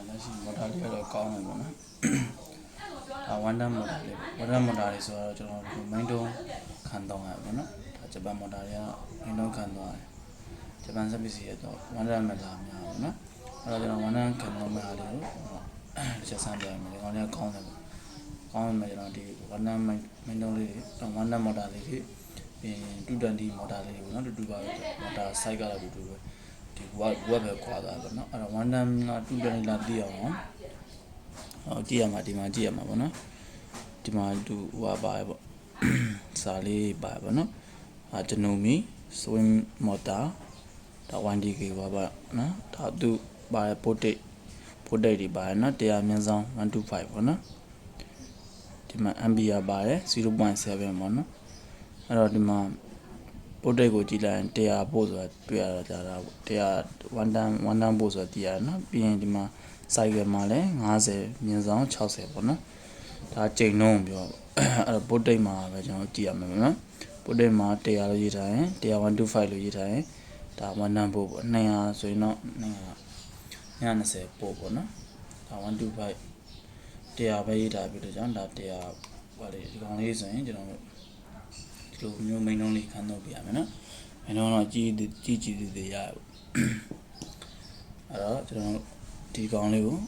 လက်ရှိမော်တာလေးကတော့ကောင်းတယ်ပေါ့နော်ဒါဝန်တန်မော်တာလေးဝန်တန်မော်တာလေးဆိုတော့ကျွန်တော်ဒီမိုင်းတုံးခံတော့ရပေါ့နော်ဒါဂျပန်မော်တာတွေကမိုင်းတုံးခံတော့တယ်ဂျပန်စပစ္စည်းရတော့ဝန်တန်မော်တာများပေါ့နော်အဲ့တော့ကျွန်တော်ဝန်တန်ခံတော့မဲ့အားလေးကိုတစ်ချက်စမ်းပြရမယ်ဒီကောင်လေးကောင်းတယ်ပေါ့ကောင်းမယ်ကျွန်တော်ဒီဝန်တန်မိုင်းတုံးလေးဝန်တန်မော်တာလေးပြီး220မော်တာလေးပေါ့နော်တူတူပါပဲမော်တာ size ကတော့တူတူပဲဒီဝက်ပဲခွာသွားပေါ့နော်အဲ့တော့ဝန်တန်က220လာသိအောင်ကြည့်ရမှာဒီမှာကြည့်ရမှာပေါ့နော်ဒီမှာသူဟိုပါပေါ့စာလေးပါပေါ့နော်ဂျနိုမီ swing motor ဒါ 1DK ပါပါနော်ဒါသူပါပို့တိတ်တွေပါနော်100မြန်းဆောင်125ပေါ့နော်ဒီမှာ ampere ပါတယ် 0.7 ပေါ့နော်အဲ့တော့ဒီမှာပို့တိတ်ကိုကြည့်လိုက်ရင်100ပို့ဆိုတာတွေ့ရတာဒါ100 1 တန်းပို့ဆိုတာသိရတယ်နော်ပြီးရင်ဒီမှာcycle မှာလည်း50မြန်းဆောင်60ပေါ့နော်ဒါချိန်နှုန်းပြောအဲ့တော့ပို့တိတ်မှာပဲကျွန်တော်ကြည့်ရမယ်နော်ပို့တိတ်မှာ100လို့ရေးထားရင်125လို့ရေးထားရင်ဒါ1တန်းပို့ပေါ့200ဆိုရင်တော့220ပို့ပေါ့နော်ဒါ125 100ပဲရေးထားပြီးတော့ကျွန်တော်ဒါ100ဟိုလေဒီကောင်လေးဆိုရင်ကျွန်တော်ဒီလိုမျိုးမိန်နှုန်းလေးခံတော့ပြရမယ်နော်မိန်နှုန်းတော့ကြီးသေးရအဲ့တော့ကျွန်တော်ဒီကောင်လေးကို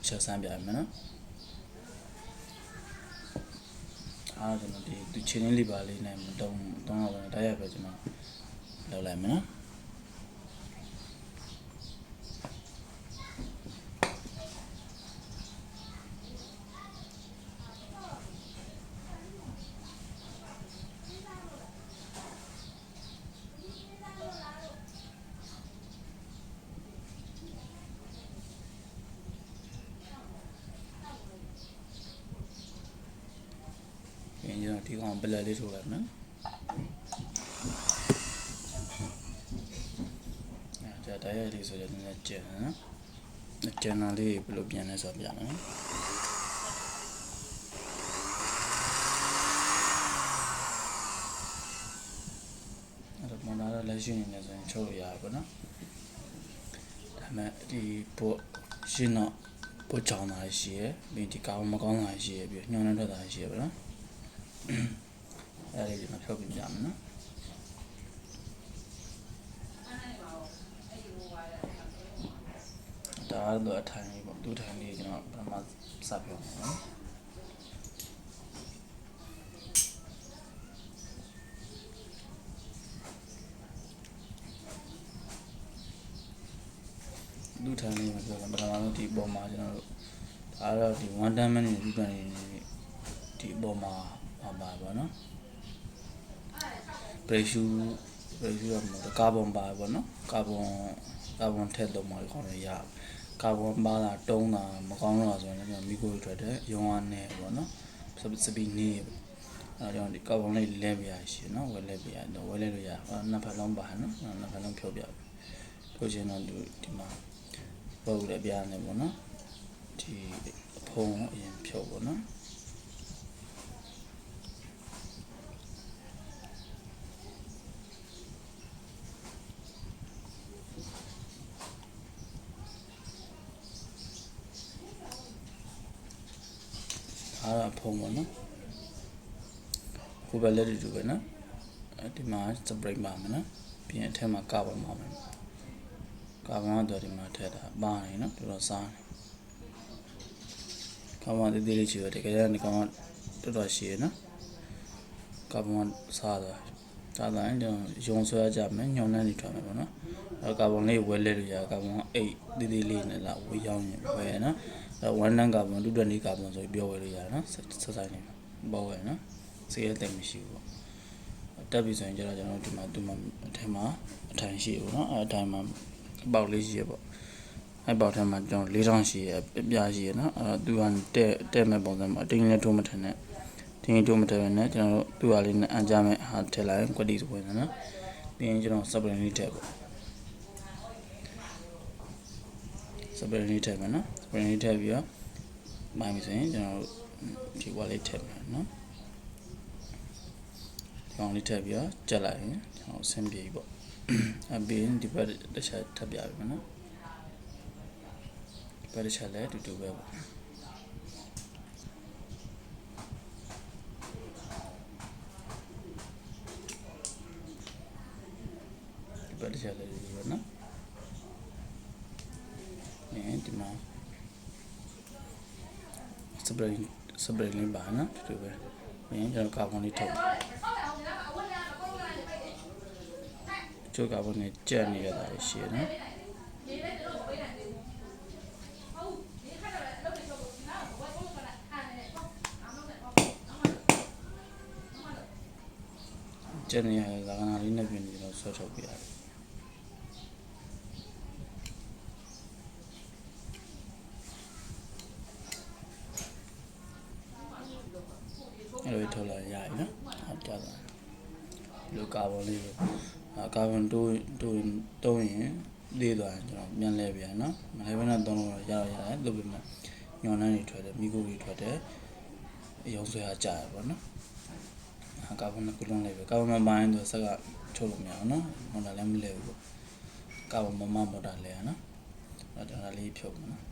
ချက်စမ်းပြရမယ်နော်အားကျွန်တော်ဒီချင်းလေးပါလေးနဲ့မတုံးတော့ဒါရပဲကျွန်တော်လောက်လိုက်မယ်နော်ဒီကောင်ပလက်လေးထိုးလိုက်နော်ဒါတရားလေးဆိုတော့နည်းနည်းကျန်နော်ကျန်တာလေးဘယ်လိုပြန်လဲဆိုပြမယ်နော်အဲ့တော့မနာတော့လက်ရှိနေနေဆိုရင်ချုပ်လို့ရတယ်ပေါ့နော်ဒါပေမဲ့ဒီပို့ရှင်းတော့ပို့ချောင်းတာရှိရယ်ပြီးဒီကောင်မကောင်းတာရှိရယ်ပြီးညှောင်းနှံထွက်တာရှိရယ်ပေါ့နော်အဲ့ဒီမှာဖြုတ်ပြကြမယ်နော်ဒါတော့အထိုင်လေးပေါ့သူ့ထိုင်လေးကျွန်တော်ပထမစပြောမယ်နော်သူ့ထိုင်လေးမှာပြောတယ်ပထမဆုံးဒီပုံမှာကျွန်တော်တို့ဒါတော့ဒီ1 time minute ဒီပြန်ဒီပုံမှာပါပါနော်pressure တော့ကာဗွန်ပါပေါ့နော်ကာဗွန်ထက်တော့မှခေါင်းရကာဗွန်ပါတာတုံးတာမကောင်းတော့ဆိုရင်လည်းမီကိုထွက်တယ်ရုံးနဲ့ပေါ့နော်စပီနေအဲကြောင့်ဒီကာဗွန်လေးလဲပြရရှိနော်ဝဲလဲပြရတော့ဝဲလဲလို့ရနှစ်ဖက်လုံးပါနော်နှစ်ဖက်လုံးဖြုတ်ပြဖြုတ်ရှင်တော့ဒီမှာပုတ်လဲပြနေပေါ့နော်ဒီဖုံးအရင်ဖြုတ်ပေါ့နော်အားဖုံးပေါ့နော်ခုပဲလက်တူပဲနော်ဒီမှာစပရိတ်ပါမယ်နော်ပြီးရင်အထက်မှာကာဗွန်ပါမယ်ကာဗွန်ကတော့ဒီမှာထည့်တာပါနေနော်တော်တော်စားနေကာဗွန်သေးသေးလေးချီပဲတကယ်တော့ဒီကောင်ကတော်တော်ရှိရနော်ကာဗွန်စားတာရင်ကျွန်တော်ရုံဆွဲကြမယ်ညှောင်းနှမ်းနေထွက်မယ်ပေါ့နော်အဲကာဗွန်လေးဝဲလဲလို့ရကာဗွန်အိတ်သေးသေးလေးနဲ့လာဝေးရောက်နေဝဲနော်1 tန်းကာဗွန်220ကာဗွန်ဆိုပြီးပြောဝဲလို့ရနော်ဆက်ဆိုင်နေပေါ့ဝဲနော်စေးရတဲ့မရှိဘူးပေါ့တက်ပြီဆိုရင်ကျတော့ကျွန်တော်ဒီမှာအထက်မှာအထိုင်ရှိဘူးနော်အထိုင်မှာပေါက်လေးရှိရပေါ့အဲ့ပေါက်ထဲမှာကျွန်တော်4000ရှိရပြရှိရနော်သူကတဲ့မဲ့ပုံစံမှာတင်းလေးထိုးမထင်နဲ့တင်းထိုးမထင်နဲ့ကျွန်တော်တို့သူ့ဟာလေးနဲ့အန်ကြမဲ့ဟာထည့်လိုက်ကွက်တီဆိုဝင်နော်ပြီးရင်ကျွန်တော်စပရင်လေးထည့်ပေါ့စပရင်လေးထည့်မယ်နော်စပရင်လေးထည့်ပြီးတော့မိုင်းပြီဆိုရင်ကျွန်တော်ဒီဝါလေးထည့်မယ်နော်ဒီကောင်လေးထည့်ပြီးတော့ကြက်လိုက်ရင်ကျွန်တော်ဆင်းပြေပေါ့အပြီးဒီဘက်တစ်ချက်ထပ်ပြပြီနော် ဘက်တစ်ချက်လည်းအတူတူပဲပေါ့ဘက်တစ်ချက်လည်းဒီပဲနော်ဒီမှာ separate လေးပါနော်တူတူပဲကျွန်တော်ကာဗွန်လေးထုတ်ချိုးကာဗွန်နဲ့ကြက်နေရတာရှိရနော်ကျန်နေရတာကလေးနဲ့ပြင်ပြီးတော့ဆွဲထုတ်ပြရတယ်အဲ့လိုထုတ်လာရပြီနော်ဟုတ်ကြတာဒီလိုကာဗွန်လေးကာဗွန်တိုးရင်လေးသွားရင်ကျွန်တော်ပြန်လဲပြန်နော်မလဲဘဲနဲ့သုံးလို့ရတယ်လို့ပြမယ်ညော်နှမ်းတွေထွက်တယ်မိခိုးတွေထွက်တယ်အယုံဆွဲအားကြရပါတော့ကာဗွန်ကလုံးလေးပဲကာဗွန်မပိုင်းဆိုဆက်ကထုတ်လို့မရအောင်နော်မော်တာလည်းမလဲဘူးပေါ့ကာဗွန်မမော်တာလဲရနော်အဲ့ဒါလေးဖြုတ်မယ်နော်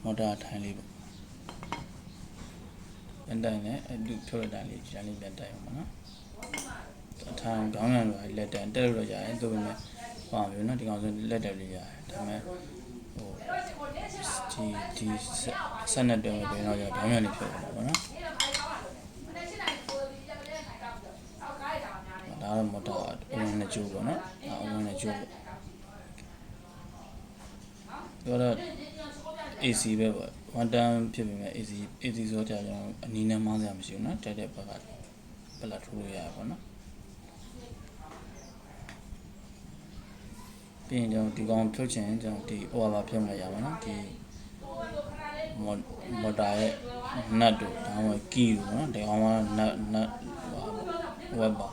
မော်တာထိုင်လေးပေါ့ပြန်တိုင်နဲ့အတူဖြုတ်ရတဲ့လေးဒီတိုင်းလေးပြန်တိုင်အောင်ပါနော်ထိုင်ခေါင်းရံလိုလက်တိုင်တက်လို့ရရင်သူ့ပဲပါပြီနော်ဒီကောင်ဆိုလက်တက်လေးရတယ်ဒါပေမဲ့ဒီဆက်နဲ့တွဲပြီးတော့ခေါင်းရံလေးဖြုတ်ရမှာပေါ့နော်ဒါတော့မော်တာအဝင်နဲ့ကျိုးပေါ့နော်အဝင်နဲ့ကျိုးပေါ့တော့AC ပဲပေါ့ one time ဖြစ်ပေမဲ့ AC ဆိုကြကျွန်တော်အနီးနဲ့မောင်းစရာမရှိဘူးเนาะတက်တဲ့ဘက်ကပလက်ထိုးလို့ရပါတော့เนาะပြီးရင်ကျွန်တော်ဒီကောင်ဖြုတ်ချင်ကျွန်တော်ဒီ over ဖြုတ်မှရပါเนาะဒီမော်တာရဲ့ nut တို့ဒါမှမဟုတ် key တို့เนาะဒီကောင်က nut ဝက်ပါ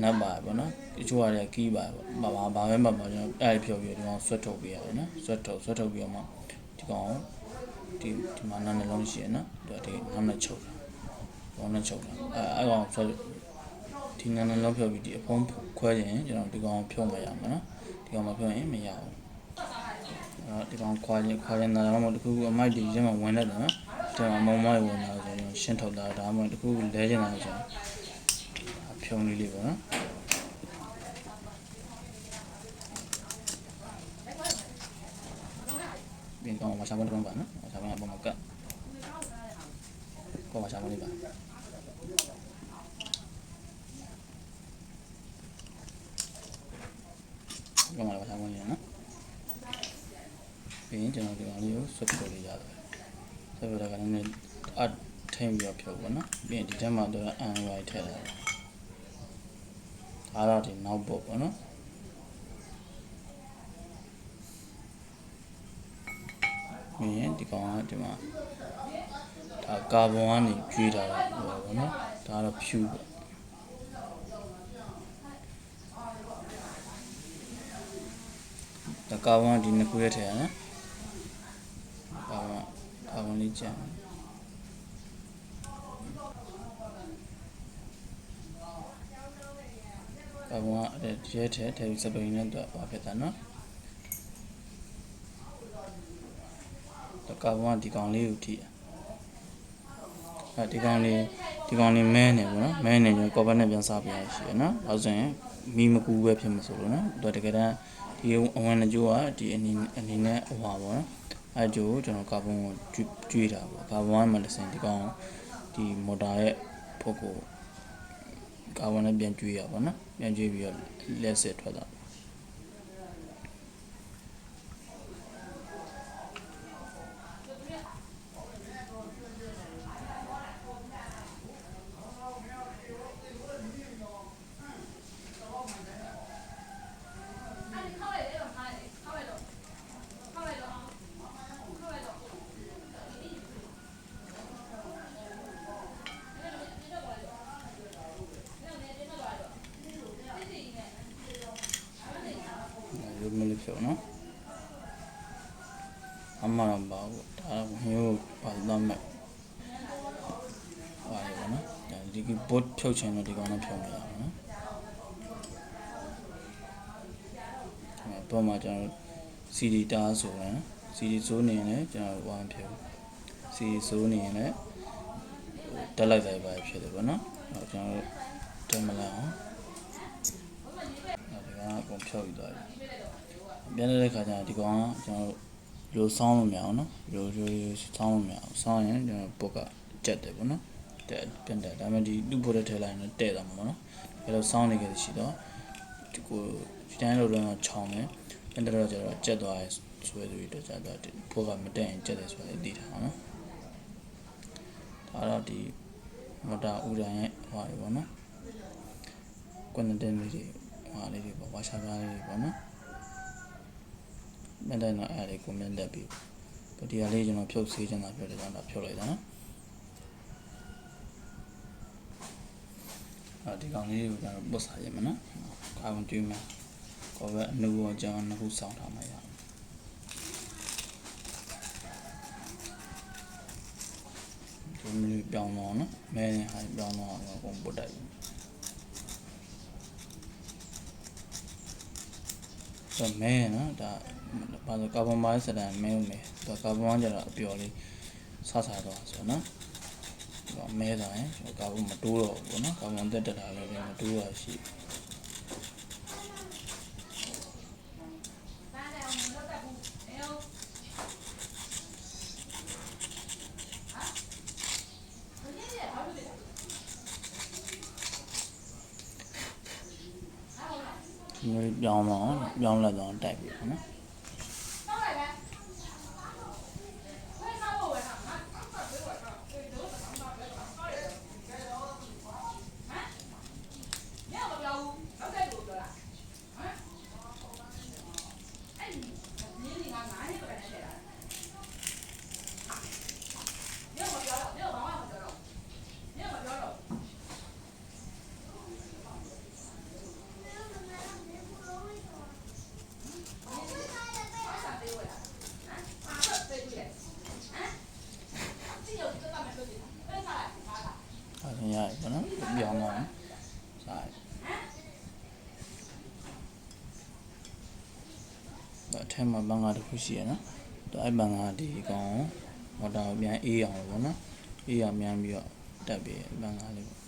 နပ်ပါပေါ့နော်တချို့ကလည်း key ပါပေါ့ဘာပဲမှကျွန်တော်အဲ့ဖြုတ်ပြီးဒီကောင်ဆွတ်ထုတ်ပေးရတယ်နော်ဆွတ်ထုတ်ပြီးတော့မှဒီကောင်ဒီမှာနားနှလုံးရှိရနော်ဒီနားနဲ့ချုပ်တာဘောနဲ့ချုပ်တာအဲ့ကောင်ဆွတ်ဒီနားနှလုံးဖြုတ်ပြီးဒီအဖုံးခွဲရင်ကျွန်တော်ဒီကောင်ဖြုတ်မှရမှာနော်ဒီကောင်မဖြုတ်ရင်မရဘူးဒီကောင်ခွာရင်နားမှာတခုအမိုက်ဒီထဲမှာဝင်တတ်တယ်နော်ဒီမှာမုံမိုက်ဝင်လာဆိုရင်ရှင်းထုတ်တာဒါမှမဟုတ်တခုလဲကျင်လာဆိုရင်ဖြုံလေးပေါ့နော်bien como masama ni ba no masama ba maka ko masama ni ba ko masama ni no bien ကျွန်တော်ဒီကောင်လေးကိုဆွတ်ထုတ်လေးရတယ်ဆွတ်ထုတ်တာကလည်းအထိန်ပြီးတော့ဖြုတ်ပေါ့နော်ပြီးရင်ဒီထဲမှာတော့အန်ရိုက်ထည့်လိုက်အားတော့ဒီနောက်ပုတ်ပေါ့နော်ပြီးရင်ဒီကောင်ကဒီမှာဒါကာဗွန်ကနေကျွေးထားတာပေါ့နော်ဒါကတော့ဖြူပေါ့ဒါကာဗွန်ဒီနှစ်ခုရဲ့ထဲရနော်ကာဗွန်လေးကျန်ကာဗွန်ကဒီရဲ့ထဲထည့်ပြီးစပိန်နဲ့တော့ဘာဖြစ်တာနော်ကာဗွန်ကဒီကောင်လေးကိုထိဒီကောင်လေးမဲနေပေါ့နော်မဲနေကျွန်တော်ကော်ပတ်နဲ့ပြန်စားပြရရှိရနော်နောက်ဆိုရင်မီမကူပဲဖြစ်မှာဆိုလို့နော်တကယ်တမ်းဒီအဝင်အကျိုးကဒီအနေနဲ့ဟိုပါပေါ့နော်အဲကျိုးကျွန်တော်ကာဗွန်ကိုကျွေးတာပေါ့ကာဗွန်ကမှတစ်စင်ဒီကောင်ဒီမော်တာရဲ့ဖုတ်ကိုကာဗွန်နဲ့ပြန်ကျွေးရပါနော်ပြန်ကျွေးပြီးတော့လက်ဆက်ထွက်တာ မျိုးမျိုးလေးဖြုတ်နော်အမှန်တော့ပါဘူးဒါမျိုးပါတော့မဲ့ဟာလေပေါ့နော်ဒီဘတ်ဖြုတ်ချင်တော့ဒီကောင်နဲ့ဖြုတ်နေရအောင်နော်ပေါ်မှာကျွန်တော် CD တားဆိုရင် CD စိုးနေရင်လည်းကျွန်တော်ဝမ်းဖြုတ် CD စိုးနေရင်လည်းတက်လိုက်တိုင်းပါဖြစ်တယ်ပေါ့နော်ကျွန်တော်တက်မလာအောင်ဒီကောင်အကုန်ဖြုတ်ယူသွားပြီပြန်တဲ့ခါကျရင်ဒီကောင်ကကျွန်တော်လိုဆောင်းလို့မရအောင်နော်လိုဆောင်းလို့မရအောင်ဆောင်းရင်ကျွန်တော်ပုတ်ကကြက်တယ်ပေါ့နော်တက်ပြန်တက်ဒါပေမဲ့ဒီသူ့ပုတ်တဲ့ထဲလိုက်ရင်တဲ့တာမှာပေါ့နော်အဲလိုဆောင်းနေကြရှိတော့ဒီကိုတန်းလို့တော့ချောင်းတယ်ပြန်တော့ကျတော့ကြက်သွားရဲဆွဲပြီးတော့ကျတော့ပုတ်ကမတက်ရင်ကြက်တယ်ဆိုရင်သိတာနော်ဒါတော့ဒီမော်တာဥဒန်ရဲ့ဟောတွေပေါ့နော်ကွန်တက်လေးတွေဟာလေးတွေပေါ့ဝါရှာကားလေးတွေပေါ့နော်မြတ်တဲ့တော့အဲ့ဒါကိုမြတ်တက်ပြီးဒီဟာလေးကျွန်တော်ဖြုတ်ဆေးချင်တာပြောတယ်ကျွန်တော်ဖြုတ်လိုက်တာနော်ဒီကောင်လေးကိုကျွန်တော်ပုတ်စားရမယ်နော်ကာဗွန်တွင်းမှာကောပဲအနုဘောကြောင်းနှစ်ခုစောင်းထားမှရအောင်ဒီမျိုးပြောင်းတော့နော်မဲနေဟာပြောင်းတော့အကုန်ပုတ်တိုက်တော့မဲနော်ဒါဘာလို့ကာဗွန်မိုက်စတန်မဲတော့ကာဗွန်ကျတော့အပျော်လေးဆဆတော့ဆိုနော်မဲတော့ရင်ကာဗွန်မတိုးတော့ဘူးနော်ကာဗွန်တက်တာလည်းမတိုးရရှိမျိုးပြောင်းတော့ပြောင်းလက်တော့တိုက်ပြီနော်ရရပါနော်ပြောင်းတော့စားအထက်မှာဘန်ကားတစ်ခုရှိရနော်အဲ့ဘန်ကားဒီကောင်မော်တာကိုပြန်အေးအောင်ပေါ့နော်အေးအောင်မြန်ပြီးတော့တက်ပြီးဘန်ကားလေးပေါ့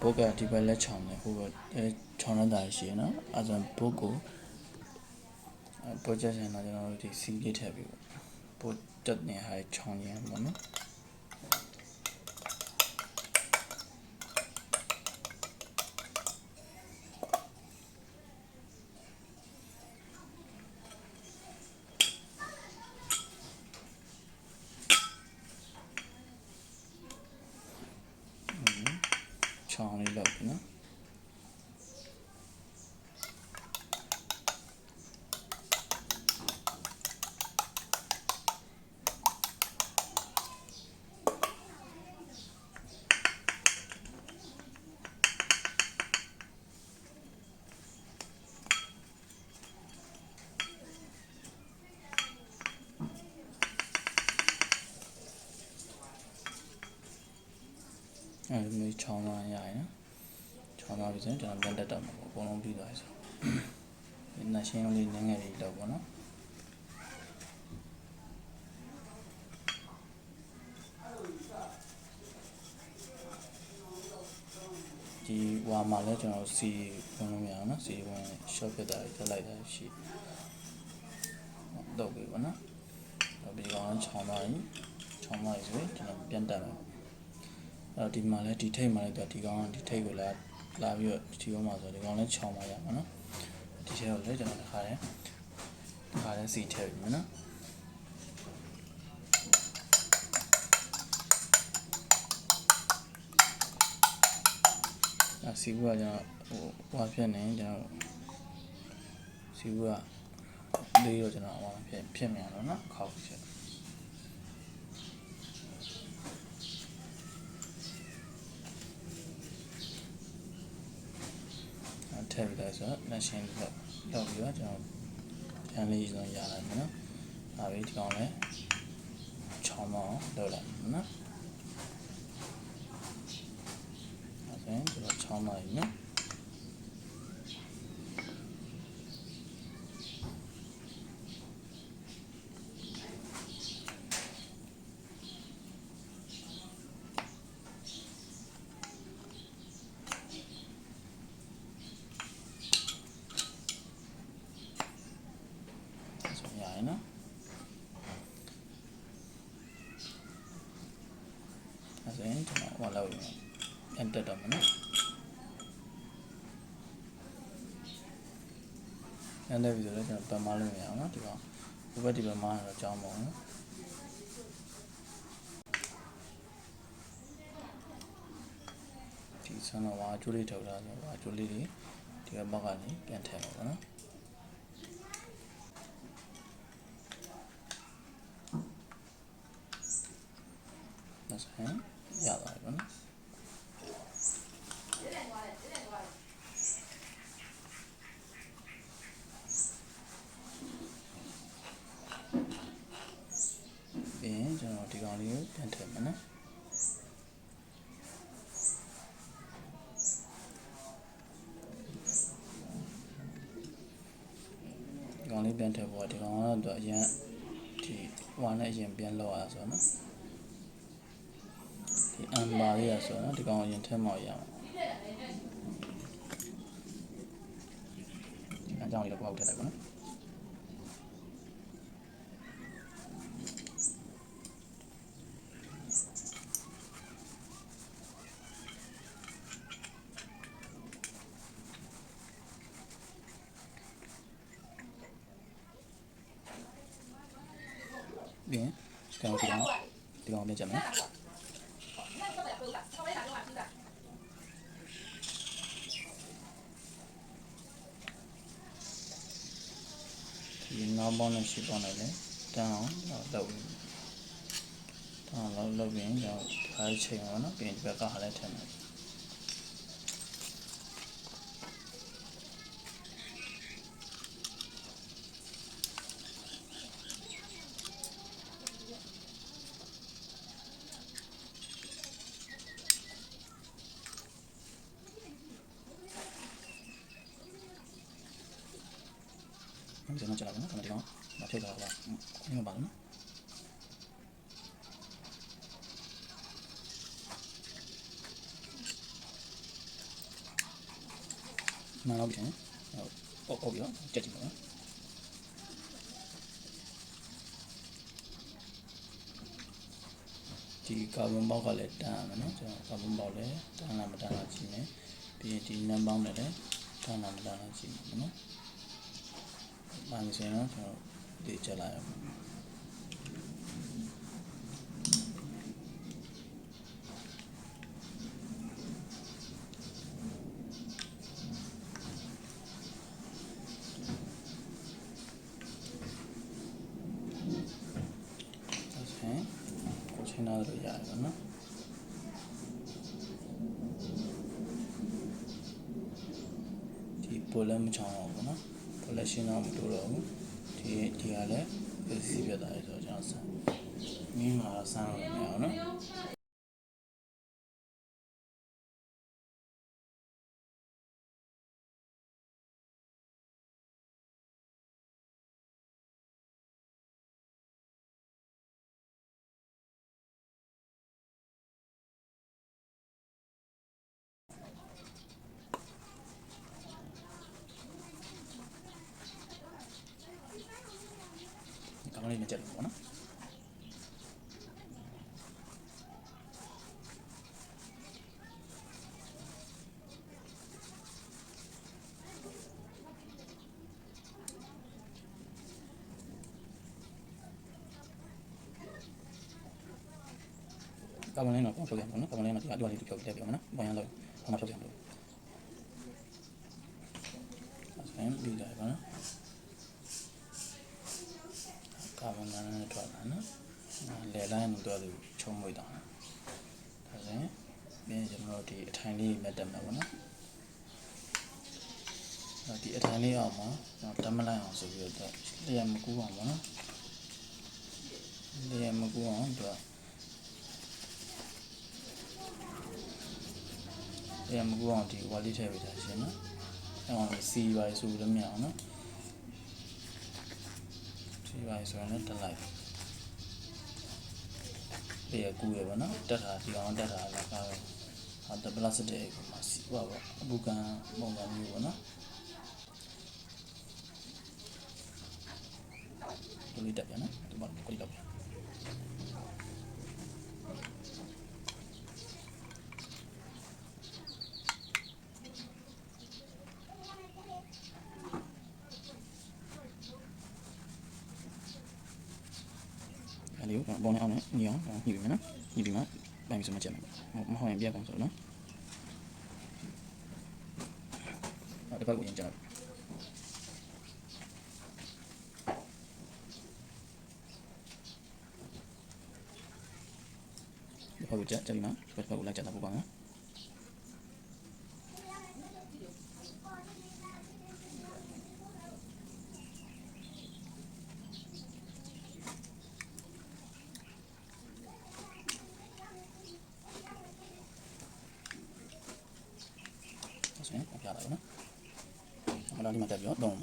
ဘုတ်ကဒီဘက်လက်ချောင်းတယ်ဟိုဘက်ချောင်းနေတာရှိရနော်အဲဒါဘုတ်ကိုပရိုဂျက်ရှင်တော့ကျွန်တော်တို့ဒီ C လေးထည့်ပြီးပို့တက်နေဟာချောင်းရမ်းပေါ့နော်ချောင်းလေးလောက်ပြီနော်အဲ့ဒီမျိုးချောင်းလာရရင်ချောင်းလာပြီးဆိုရင်ကျွန်တော်ပြန်တက်တော့မှာပေါ့အကုန်လုံးပြီးသွားပြီဆိုဒီနရှင်းလေးနည်းငယ်လေးတော့ပေါ့နော်ဒီဝါမှာလည်းကျွန်တော်စီဝင်လို့မရအောင်နော်စီဝင် short ဖြစ်တာတက်လိုက်တာရှိတော့ပြီပေါ့နော်တော့ဒီကောင်ချောင်းလာရင်ချောင်းလာဆိုရင်ကျွန်တော်ပြန်တက်မယ်ဒီမှာလည်းဒီထိတ်မှာလည်းဒီကောင်ဒီထိတ်ကိုလာပြီးတော့ဒီကောင်မှာဆိုဒီကောင်လည်းချောင်းပါရမှာနော်ဒီထဲကိုလည်းကျွန်တော်တစ်ခါလဲစီထည့်ပြီနော်စီဘူးကကျွန်တော်ဟိုဟာဖြစ်နေကျွန်တော်စီဘူးကလေးတော့ကျွန်တော်ဟိုဖြစ်မြန်တော့နော်ခောက်ဖြစ် ထည့်ပြီးလိုက်ဆိုတော့လက်ရှင်းလောက်ပြီးတော့ကျွန်တော်ကျန်လေးဆိုရလိုက်မယ်နော်ဒါပြီးဒီကောင်လည်းချောင်းမအောင်လုပ်လိုက်နော်ဒါဆိုရင်ကျွန်တော်ချောင်းမရည်နော်နော်အဲ့ဒါရင်ကျွန်တော်ဟောလောက်ပြန်တက်တော့မယ်နော်အဲ့ဒါပြီးတော့ကျွန်တော်ပတ်မလို့မရအောင်နော်ဒီကောင်ဒီဘက်ဒီဘက်မှာတော့ကြောင်းမအောင်နော်ဒီဆန်းတော့ဝါကျိုးလေးထုတ်တာဆိုဝါကျိုးလေးတွေဒီဘက်ဘက်ကနေပြန်ထည့်မှာပေါ့နော်ဒါဆိုရင်ရသွားပြီပေါ့နော်ပြီးရင်ကျွန်တော်ဒီကောင်လေးကိုပြန်ထည့်မယ်နော်ဒီကောင်လေးပြန်ထည့်ဖို့ဒီကောင်ကတော့အရင်ဒီဟိုနဲ့အရင်ပြန်လောက်ရဆိုတော့နော်ဒီအမ်ဘာလေးရဆိုတော့ဒီကောင်အရင်ထည့်မှရအောင်အကြောင်းလေးတော့ပေါက်ထည့်လိုက်ပါနော်bienကျွန်တော်ဒီကောင်ပြန်ချက်မယ်ဒီနောက်ပေါင်းနဲ့ရှိပေါင်းနဲ့လည်းတန်းအောင်လုပ်ပြီးတန်းအောင်လုပ်ပြီးကျွန်တော်ဒါချိန်ပါတော့ပြင်ဒီဘက်ကဟာလည်းထည့်မယ်ကျွန်တော်ချက်လိုက်နော်ကျွန်တော်ဒီကောင်မထည့်တော့ဘူး။ဒီမှာပါလို့နော်။နားတော့ပြန်။ဟုတ်ပြီ။ချက်ကြည့်ပါနော်။ဒီကာဗွန်ဘောက်ကလည်းတန်းရမယ်နော်။ကျွန်တော်ကာဗွန်ဘောက်လည်းတန်းလာမတန်းလာကြည့်မယ်။ပြီးရင်ဒီနံပါတ်နဲ့လည်းတန်းလာမတန်းလာကြည့်မယ်နော်။မှန်စင်တော့ကျွန်တော်ဒီချက်လိုက်အောင်ကိုချင်းနာလို့ရတယ်နော်ဒီပိုလည်းမချောင်းအောင်ပေါ့နော်ပိုလည်းရှင်းတော့မတိုးတော့ဘူးဒီကလည်းစီးပြတာလေဆိုတော့ကျွန်တော်ဆန်းမင်းမှာဆန်းလို့မရအောင်နော်ကောင်းလေးနဲ့ချက်လို့ပေါ့နော်ကာမလေးတော့ဖြုတ်ရမှာနော်ကာမလေးကဒီအတူလေးဖြုတ်ပြပြမှာနော်ဘာရမ်းလို့ဘာမှဖြုတ်ရမှာလို့အဲဆိုရင်ပြီးလိုက်ပါနော်ကာမနာနဲ့ထွက်လာနော်လေလိုင်းတော့သူချုံမွေးတာဒါဆိုရင်ပြီးရင်ကျွန်တော်တို့ဒီအထိုင်လေးမြတ်တက်မှာပေါ့နော် ဒီအထိုင်လေးအောင်မှာကျွန်တော်တမလိုက်အောင်ဆိုပြီးတော့လျှက်မကူးအောင်ပေါ့နော်လျှက်မကူးအောင်တော့လျှက်မကူးအောင်ဒီဝါလေးထည့်ပေးတာရှင်နော်အဲ့အောင်စီပါဆိုလို့မရအောင်နော်စီပါဆိုရင်လည်းတက်လိုက်လျှက်ကူးရပါနော်တက်တာဒီအောင်တက်တာလည်းကားပဲဒါပလတ်စတစ်မှာစီပါပေါ့အပူကန်ပုံစံမျိုးပေါ့နော်ဒီလေးတက်ပြန်နော်ဒီမှာကိုလေးတက်ပြန်အဲ့ဒီဘောင်းနဲ့အောင်နဲ့ညီအောင်ညီပြီနော်ညီပြီမှာပိုင်းပြီးဆိုမှချက်မယ်မဟုတ်ရင်ပြက်ကုန်ဆိုနော်ဒီဘက်ကိုရင်ကြတယ်ဒီဘက်ကိုချက်ပြီမှာဒီဘက်ကိုလိုက်ချက်တာပို့ပါနော်ဆိုရင်ပြလာပါနော်။အမှန်တရားဒီမှာတက်ပြီးတော့